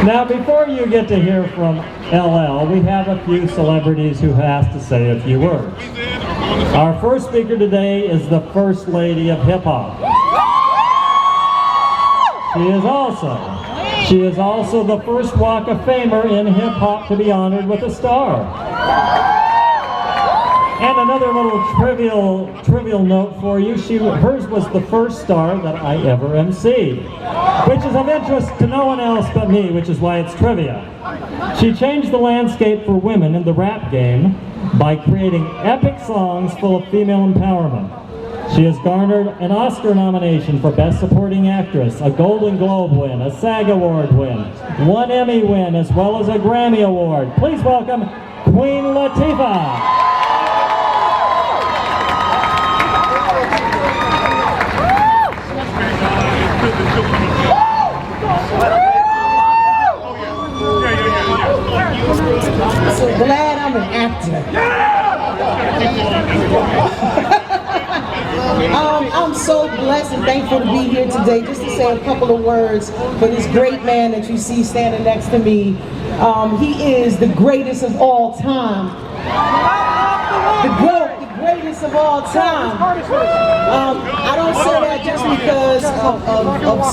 Now, before you get to hear from LL, we have a few celebrities who have to say a few words. Our first speaker today is the First Lady of Hip Hop. She is also the first Walk of Famer in hip hop to be honored with a star. And another little trivial note for you, hers was the first star that I ever emceed, which is of interest to no one else but me, which is why it's trivia. She changed the landscape for women in the rap game by creating epic songs full of female empowerment. She has garnered an Oscar nomination for Best Supporting Actress, a Golden Globe win, a SAG Award win, 1 Emmy win, as well as a Grammy Award. Please welcome Queen Latifah. So glad I'm an actor. I'm so blessed and thankful to be here today just to say a couple of words for this great man that you see standing next to me. He is the greatest of all time. The greatest of all time. I don't say that just because of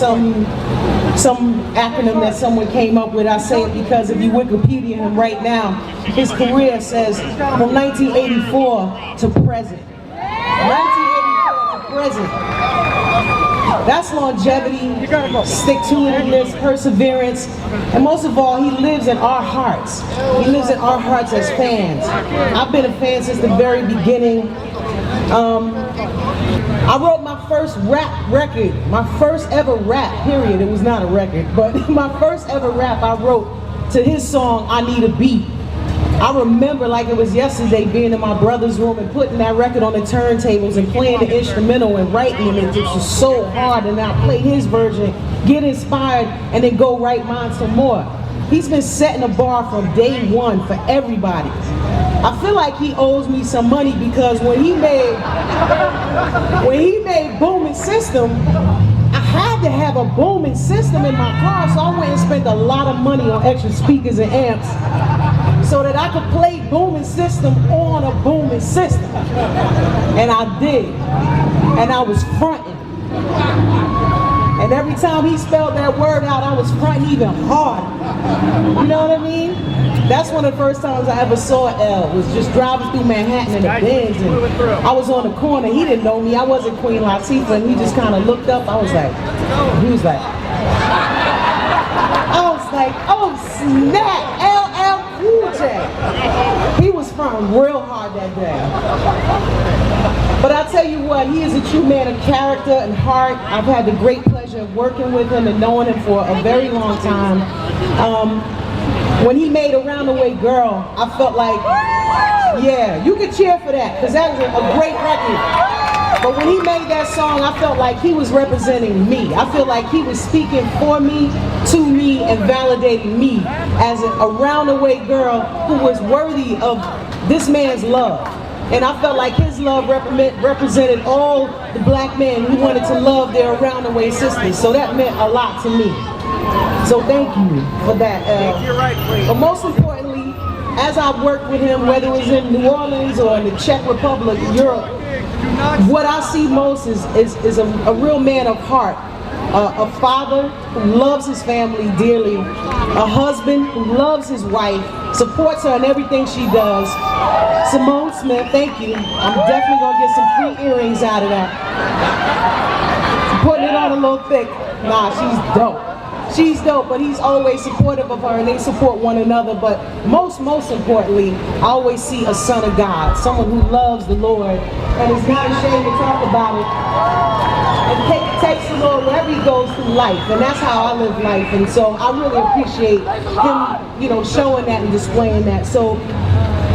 some acronym that someone came up with. I say it because if you Wikipedia him right now, his career says from 1984 to present. 1984 to present. That's longevity, stick-to-itiveness, perseverance, and most of all, he lives in our hearts. He lives in our hearts as fans. I've been a fan since the very beginning. I wrote my first rap record, my first ever rap, period. It was not a record, but my first ever rap I wrote to his song, I Need a Beat. I remember like it was yesterday being in my brother's room and putting that record on the turntables and playing the instrumental and writing it. It was so hard, and I play his version, get inspired, and then go write mine some more. He's been setting a bar from day one for everybody. I feel like he owes me some money because when he made Booming System, I had to have a booming system in my car, so I went and spent a lot of money on extra speakers and amps so that I could play Booming System on a booming system. And I did. And I was fronting. And every time he spelled that word out, I was fronting even harder. You know what I mean? That's one of the first times I ever saw L, was just driving through Manhattan in a Benz, and I was on the corner. He didn't know me. I wasn't Queen Latifah, and he just kind of looked up. I was like, oh snap, LL Cool J. He was fronting real hard that day. But I'll tell you what, he is a true man of character and heart. I've had the great pleasure of working with him and knowing him for a very long time. When he made Around the Way Girl, I felt like, yeah, you can cheer for that, because that was a great record. But when he made that song, I felt like he was representing me. I feel like he was speaking for me, to me, and validating me as an Around the Way girl who was worthy of this man's love. And I felt like his love represented all the black men who wanted to love their Around the Way sisters. So that meant a lot to me. So thank you for that. But most importantly, as I've worked with him, whether it was in New Orleans or in the Czech Republic, Europe, what I see most is a real man of heart. A father who loves his family dearly, a husband who loves his wife, supports her in everything she does. Simone Smith, thank you. I'm definitely gonna get some free earrings out of that. Putting it on a little thick. Nah, she's dope. She's dope, but he's always supportive of her, and they support one another. But most importantly, I always see a son of God, someone who loves the Lord and is not ashamed to talk about it, and takes the Lord wherever he goes through life. And that's how I live life. And so I really appreciate him, showing that and displaying that. So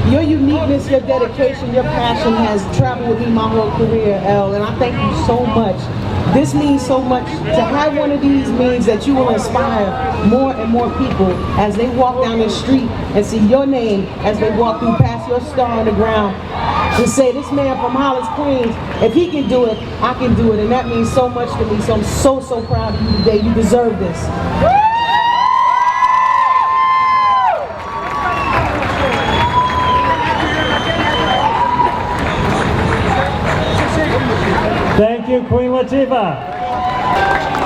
your uniqueness, your dedication, your passion has traveled with me my whole career, L, and I thank you so much. This means so much. To have one of these means that you will inspire more and more people as they walk down the street and see your name as they walk through past your star on the ground, to say, this man from Hollis, Queens, if he can do it, I can do it. And that means so much to me. So I'm so proud of you today. You deserve this. you, Queen Latifah.